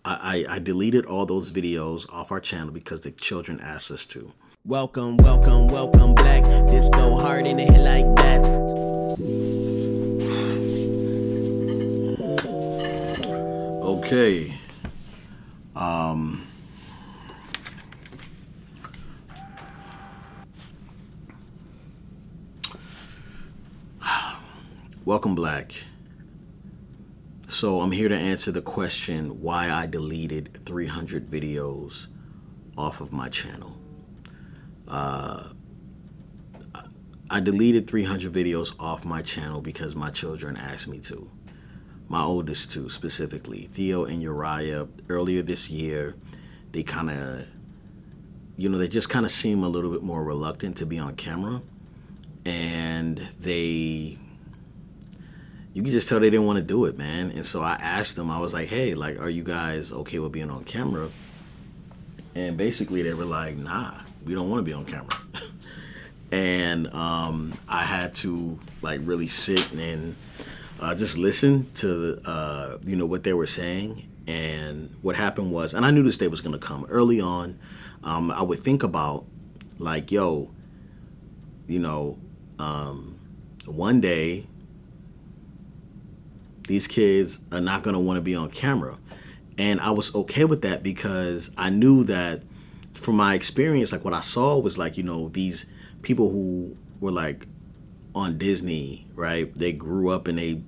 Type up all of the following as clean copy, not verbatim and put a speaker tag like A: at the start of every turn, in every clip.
A: I deleted all those videos off our channel because the children asked us to.
B: Welcome, welcome, welcome back. Disco hard in the head like that.
A: Okay. Welcome back. So I'm here to answer the question why I deleted 300 videos off of my channel. I deleted 300 videos off my channel because my children asked me to. My oldest two specifically, Theo and Uriah, earlier this year, they kind of, they just kind of seem a little bit more reluctant to be on camera. And you can just tell they didn't want to do it, man. And so I asked them, I was like, hey, like, are you guys okay with being on camera? And basically they were like, nah, we don't want to be on camera. And I had to like really sit and just listen to what they were saying. And what happened was, and I knew this day was going to come early on. I would think about like, yo, one day these kids are not going to want to be on camera. And I was okay with that because I knew that from my experience, like what I saw was like, these people who were like on Disney, right? They grew up and they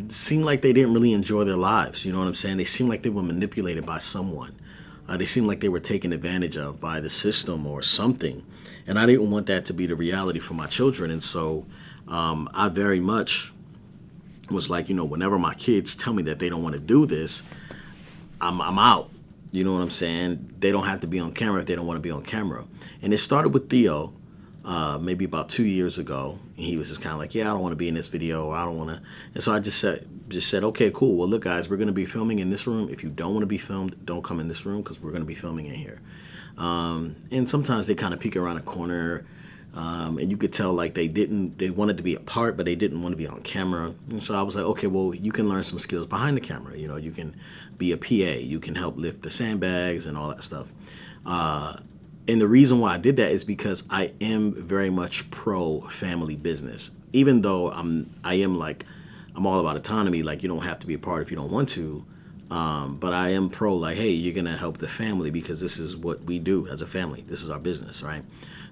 A: seemed like they didn't really enjoy their lives. You know what I'm saying? They seemed like they were manipulated by someone. They seemed like they were taken advantage of by the system or something. And I didn't want that to be the reality for my children. And so I very much was like, whenever my kids tell me that they don't want to do this, I'm out. You know what I'm saying? They don't have to be on camera if they don't want to be on camera. And it started with Theo, maybe about 2 years ago. And he was just kind of like, yeah, I don't want to be in this video. Or I don't want to. And so I just said, okay, cool. Well, look, guys, we're going to be filming in this room. If you don't want to be filmed, don't come in this room because we're going to be filming in here. And sometimes they kind of peek around a corner. And you could tell like they wanted to be a part, but they didn't want to be on camera. And so I was like, okay, well, you can learn some skills behind the camera. You can be a PA, you can help lift the sandbags and all that stuff. And the reason why I did that is because I am very much pro family business. Even though I'm all about autonomy, like you don't have to be a part if you don't want to. But I am pro like, hey, you're going to help the family because this is what we do as a family. This is our business, right?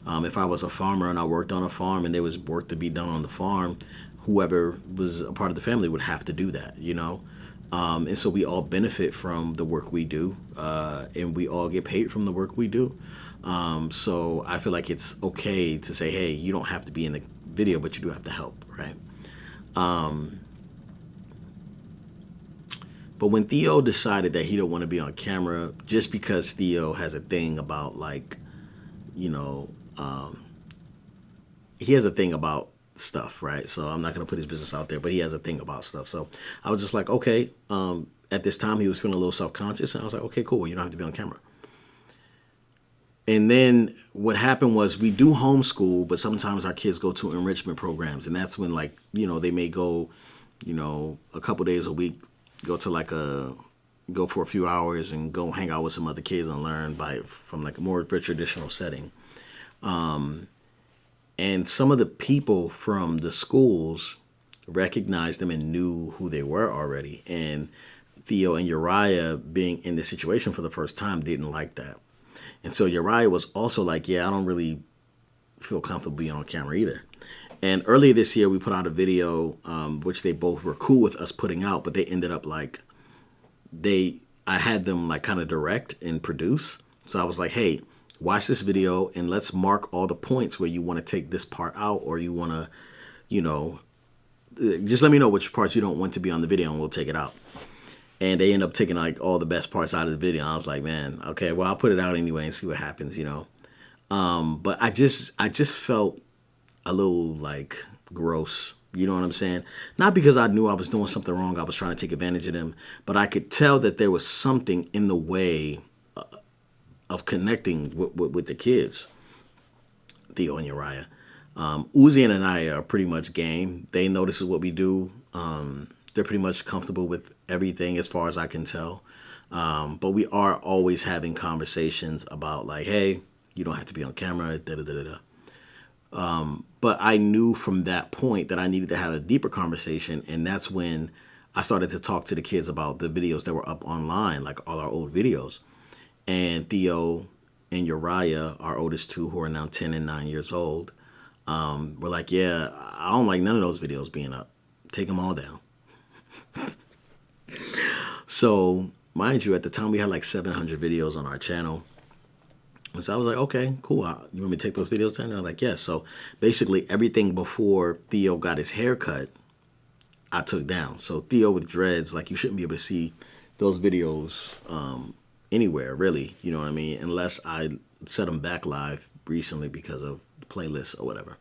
A: If I was a farmer and I worked on a farm and there was work to be done on the farm, whoever was a part of the family would have to do that, And so we all benefit from the work we do, and we all get paid from the work we do. So I feel like it's okay to say, hey, you don't have to be in the video, but you do have to help, right? But when Theo decided that he don't want to be on camera, just because Theo has a thing about like, he has a thing about stuff, right? So I'm not going to put his business out there, but he has a thing about stuff. So I was just like, okay. At this time, he was feeling a little self-conscious, and I was like, okay, cool. Well, you don't have to be on camera. And then what happened was we do homeschool, but sometimes our kids go to enrichment programs, and that's when like, they may go, a couple days a week, go for a few hours and go hang out with some other kids and learn from like a more traditional setting. And some of the people from the schools recognized them and knew who they were already. And Theo and Uriah being in this situation for the first time didn't like that. And so Uriah was also like, yeah, I don't really feel comfortable being on camera either. And earlier this year, we put out a video, which they both were cool with us putting out, but they ended up like, I had them like kind of direct and produce. So I was like, hey, watch this video and let's mark all the points where you want to take this part out or you want to, just let me know which parts you don't want to be on the video and we'll take it out. And they end up taking like all the best parts out of the video. I was like, man, okay, well, I'll put it out anyway and see what happens, But I just felt a little like gross. You know what I'm saying? Not because I knew I was doing something wrong. I was trying to take advantage of them, but I could tell that there was something in the way of connecting with the kids, Theo and Uriah. Uzi and I are pretty much game. They know this is what we do. They're pretty much comfortable with everything as far as I can tell. But we are always having conversations about like, hey, you don't have to be on camera, da da da da da. But I knew from that point that I needed to have a deeper conversation, and that's when I started to talk to the kids about the videos that were up online, like all our old videos. And Theo and Uriah, our oldest two, who are now 10 and 9 years old, were like, yeah, I don't like none of those videos being up. Take them all down. So, mind you, at the time we had like 700 videos on our channel. And so I was like, okay, cool. You want me to take those videos down? They're like, yes. So basically everything before Theo got his hair cut, I took down. So Theo with dreads, like you shouldn't be able to see those videos anywhere, really. You know what I mean? Unless I set them back live recently because of the playlist or whatever.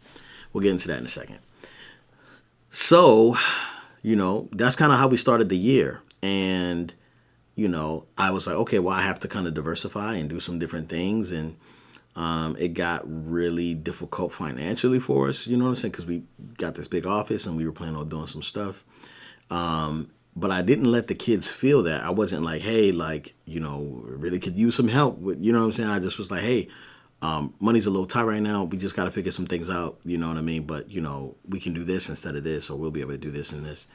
A: We'll get into that in a second. So, that's kind of how we started the year. And I was like, okay, well, I have to kind of diversify and do some different things. And it got really difficult financially for us, you know what I'm saying? Because we got this big office and we were planning on doing some stuff. But I didn't let the kids feel that. I wasn't like, hey, like, really could use some help with, you know what I'm saying? I just was like, hey, money's a little tight right now. We just got to figure some things out, you know what I mean? But, we can do this instead of this, or we'll be able to do this and this.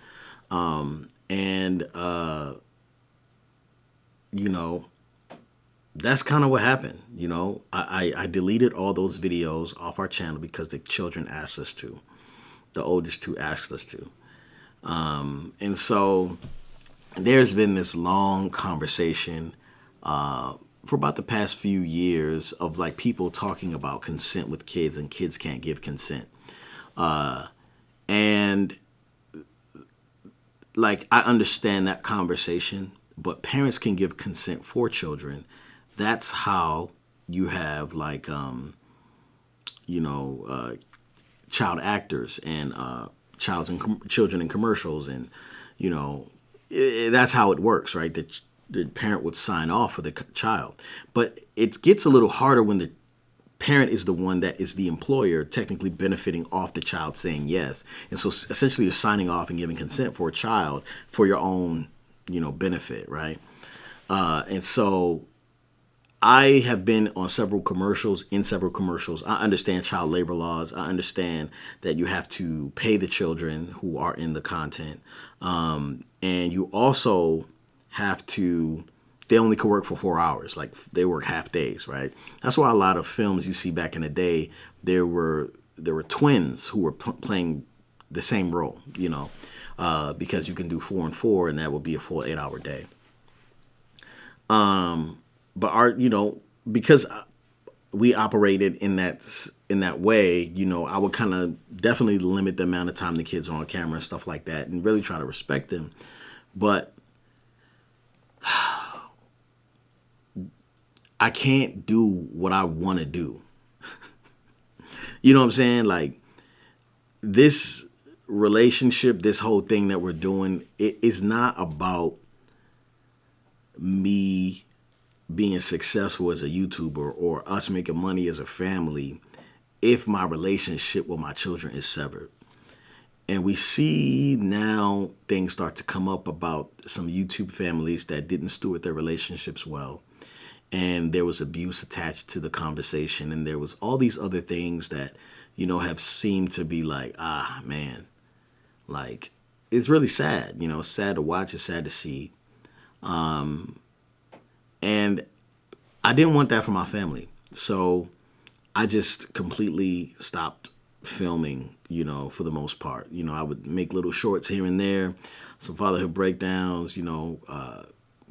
A: That's kind of what happened. I deleted all those videos off our channel because the children asked us to. The oldest two asked us to. And so there's been this long conversation for about the past few years of like people talking about consent with kids, and kids can't give consent. And like, I understand that conversation, but parents can give consent for children. That's how you have like, child actors and children in commercials, and that's how it works, right? The parent would sign off for the child, but it gets a little harder when the parent is the one that is the employer, technically benefiting off the child saying yes. And so essentially you're signing off and giving consent for a child for your own, benefit, right? And so I have been on several commercials, I understand child labor laws. I understand that you have to pay the children who are in the content. And you also have to, they only could work for 4 hours. Like, they work half days, right? That's why a lot of films you see back in the day, there were twins who were playing the same role, because you can do 4 and 4, and that would be a full 8-hour day. But because we operated in that way, I would kind of definitely limit the amount of time the kids are on camera and stuff like that, and really try to respect them. But I can't do what I want to do. You know what I'm saying? Like, this relationship, this whole thing that we're doing, it is not about me being successful as a YouTuber or us making money as a family if my relationship with my children is severed. And we see now things start to come up about some YouTube families that didn't steward their relationships well. And there was abuse attached to the conversation. And there was all these other things that, have seemed to be like, man, like, it's really sad. It's sad to watch. It's sad to see. And I didn't want that for my family. So I just completely stopped filming, for the most part. I would make little shorts here and there, some fatherhood breakdowns,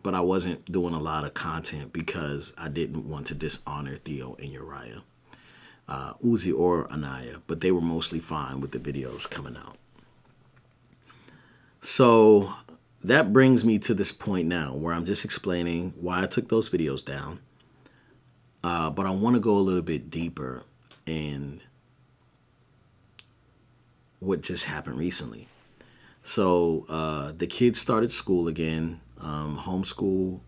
A: but I wasn't doing a lot of content because I didn't want to dishonor Theo and Uriah, Uzi or Anaya, but they were mostly fine with the videos coming out. So that brings me to this point now where I'm just explaining why I took those videos down. But I want to go a little bit deeper in what just happened recently. So the kids started school again, homeschool,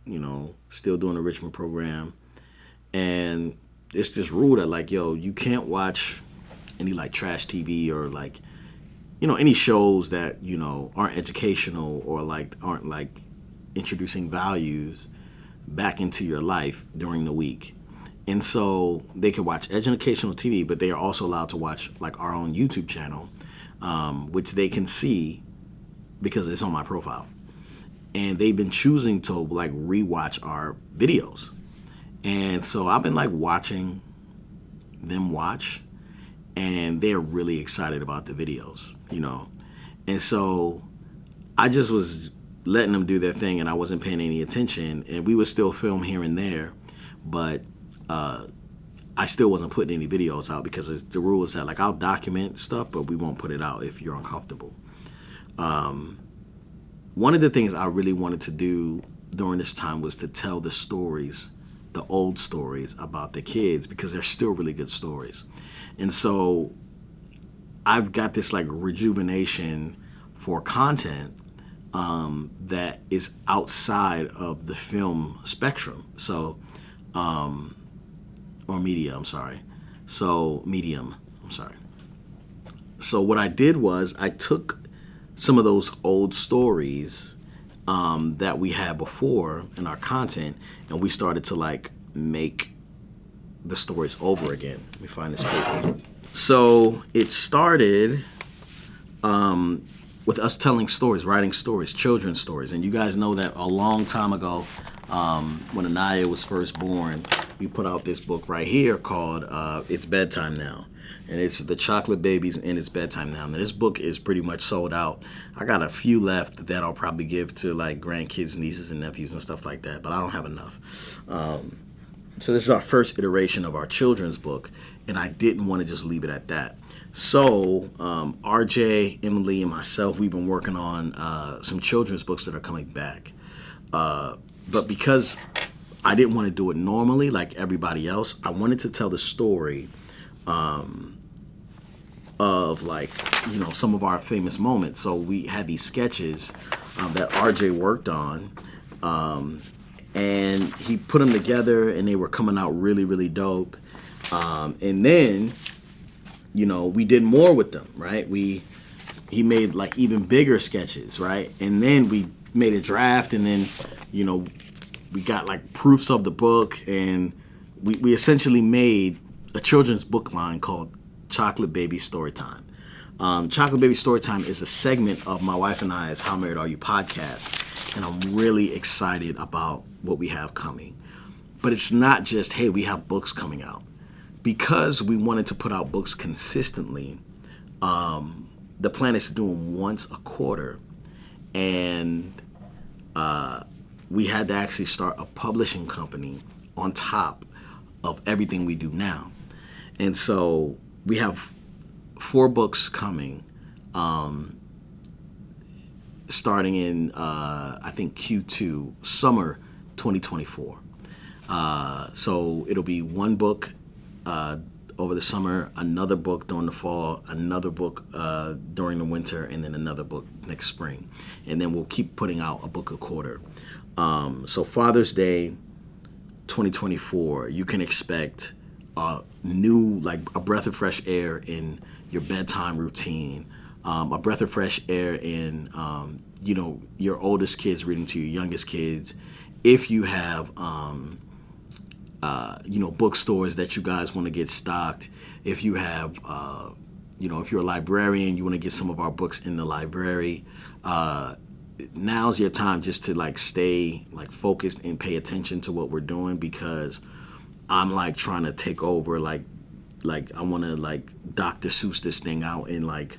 A: still doing the Richmond program. And it's this rule that like, you can't watch any like trash TV or like, any shows that, aren't educational or like aren't like introducing values back into your life during the week. And so they could watch educational TV, but they are also allowed to watch like our own YouTube channel, which they can see because it's on my profile. And they've been choosing to like rewatch our videos. And so I've been like watching them watch, and they're really excited about the videos, you know. And so I just was letting them do their thing, and I wasn't paying any attention, and we would still film here and there, but I still wasn't putting any videos out because the rule is that like I'll document stuff, but we won't put it out if you're uncomfortable. One of the things I really wanted to do during this time was to tell the stories, the old stories about the kids, because they're still really good stories. And so I've got this like rejuvenation for content that is outside of the film spectrum. So, or media, I'm sorry. So, medium, I'm sorry. So what I did was I took some of those old stories that we had before in our content, and we started to like make the stories over again. Let me find this paper. So it started with us telling stories, writing stories, children's stories. And you guys know that a long time ago, when Anaya was first born, we put out this book right here called It's Bedtime Now. And it's The Chocolate Babies and It's Bedtime Now. Now, this book is pretty much sold out. I got a few left that I'll probably give to like grandkids, nieces, and nephews and stuff like that, but I don't have enough. So this is our first iteration of our children's book, and I didn't want to just leave it at that. So RJ, Emily, and myself, we've been working on some children's books that are coming back. But because I didn't want to do it normally like everybody else, I wanted to tell the story of like, you know, some of our famous moments. So we had these sketches that RJ worked on, and he put them together, and they were coming out really, really dope. And then, you know, we did more with them, right? He made like even bigger sketches, right? And then we made a draft, and then, you know, we got like proofs of the book, and we essentially made a children's book line called Chocolate Baby Storytime. Chocolate Baby Storytime is a segment of my wife and I's How Married Are You podcast, and I'm really excited about what we have coming. But it's not just, hey, we have books coming out. Because we wanted to put out books consistently, the plan is to do them once a quarter, and we had to actually start a publishing company on top of everything we do now. And so we have 4 books coming, starting in, I think, Q2, summer 2024. So it'll be one book over the summer, another book during the fall, another book during the winter, and then another book next spring. And then we'll keep putting out a book a quarter. So Father's Day 2024, you can expect new, like a breath of fresh air in your bedtime routine, a breath of fresh air in, you know, your oldest kids reading to your youngest kids. If you have, you know, bookstores that you guys want to get stocked, if you have, you know, if you're a librarian, you want to get some of our books in the library, now's your time just to like stay like focused and pay attention to what we're doing, because I'm like trying to take over, like I want to like Dr. Seuss this thing out in like,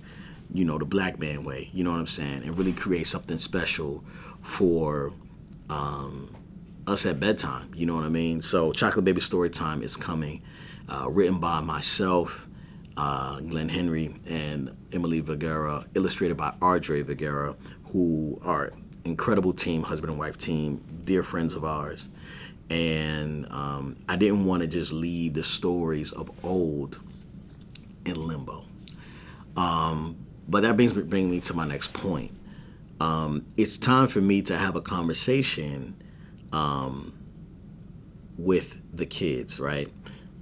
A: you know, the black man way, you know what I'm saying, and really create something special for us at bedtime, you know what I mean? So Chocolate Baby Storytime is coming, written by myself, Glenn Henry, and Emily Vergara, illustrated by RJ Vergara, who are incredible team, husband and wife team, dear friends of ours. And I didn't want to just leave the stories of old in limbo. But that brings me to my next point. It's time for me to have a conversation with the kids, right?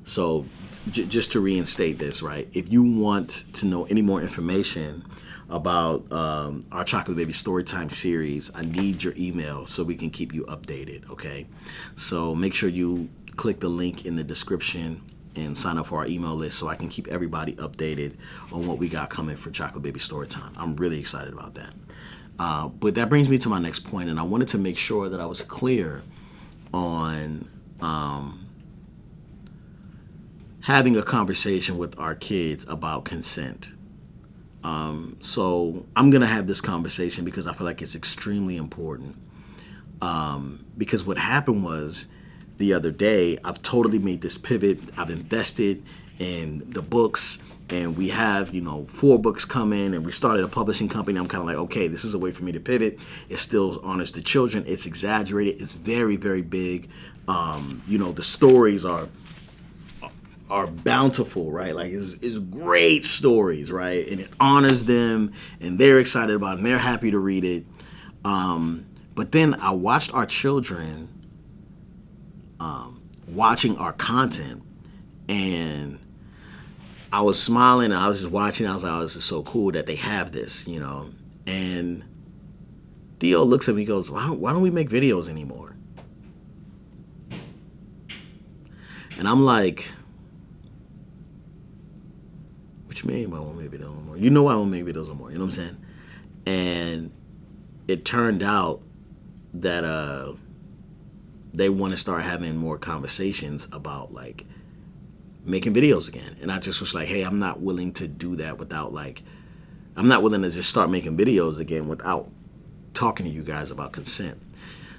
A: So just to reinstate this, right? If you want to know any more information about our Chocolate Baby Storytime series, I need your email so we can keep you updated, okay? So make sure you click the link in the description and sign up for our email list so I can keep everybody updated on what we got coming for Chocolate Baby Storytime. I'm really excited about that. But that brings me to my next point, and I wanted to make sure that I was clear on having a conversation with our kids about consent. So I'm going to have this conversation because I feel like it's extremely important. Because what happened was the other day, I've totally made this pivot. I've invested in the books, and we have, 4 books coming, and we started a publishing company. I'm kind of like, okay, this is a way for me to pivot. It still honors the children. It's exaggerated. It's very, very big. The stories are bountiful, right? Like it's great stories, right? And it honors them, and they're excited about it, and they're happy to read it. But then I watched our children watching our content, and I was smiling, and I was just watching. I was like, oh, this is so cool that they have this, And Theo looks at me and goes, why don't we make videos anymore? And I'm like, what you mean I won't make videos no more? You know I won't make videos no more, you know what I'm saying? And it turned out that they want to start having more conversations about like making videos again. And I just was like, hey, I'm not willing to do that without I'm not willing to just start making videos again without talking to you guys about consent.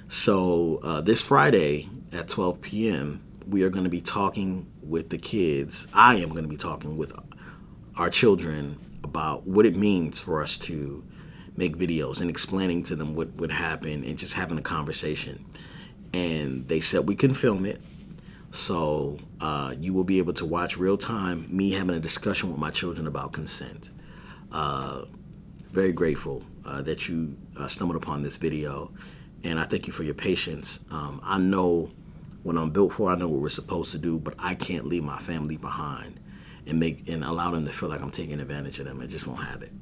A: So this Friday at 12 p.m., we are going to be talking with the kids. I am going to be talking with our children about what it means for us to make videos and explaining to them what would happen and just having a conversation. And they said we can film it. So you will be able to watch real time me having a discussion with my children about consent. Very grateful that you stumbled upon this video. And I thank you for your patience. I know what I'm built for. I know what we're supposed to do, but I can't leave my family behind and allow them to feel like I'm taking advantage of them. I just won't have it.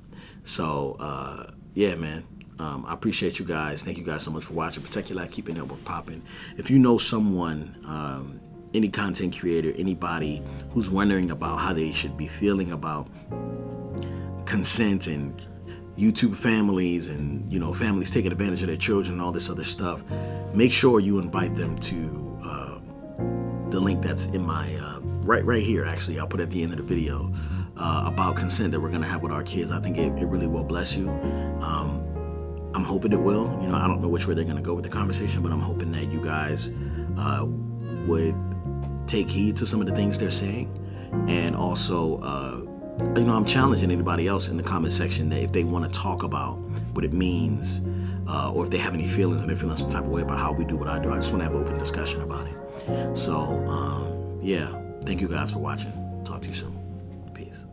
A: So, yeah, man. I appreciate you guys. Thank you guys so much for watching. Protect your life, keep your network popping. If you know someone, any content creator, anybody who's wondering about how they should be feeling about consent and YouTube families and, families taking advantage of their children and all this other stuff, make sure you invite them to the link that's in my, right here, actually. I'll put it at the end of the video about consent that we're going to have with our kids. I think it really will bless you. I'm hoping it will. I don't know which way they're going to go with the conversation, but I'm hoping that you guys would take heed to some of the things they're saying. And also, I'm challenging anybody else in the comment section that if they want to talk about what it means, or if they have any feelings and they're feeling some type of way about how we do what I do, I just want to have an open discussion about it. So, yeah, thank you guys for watching. Talk to you soon. Peace.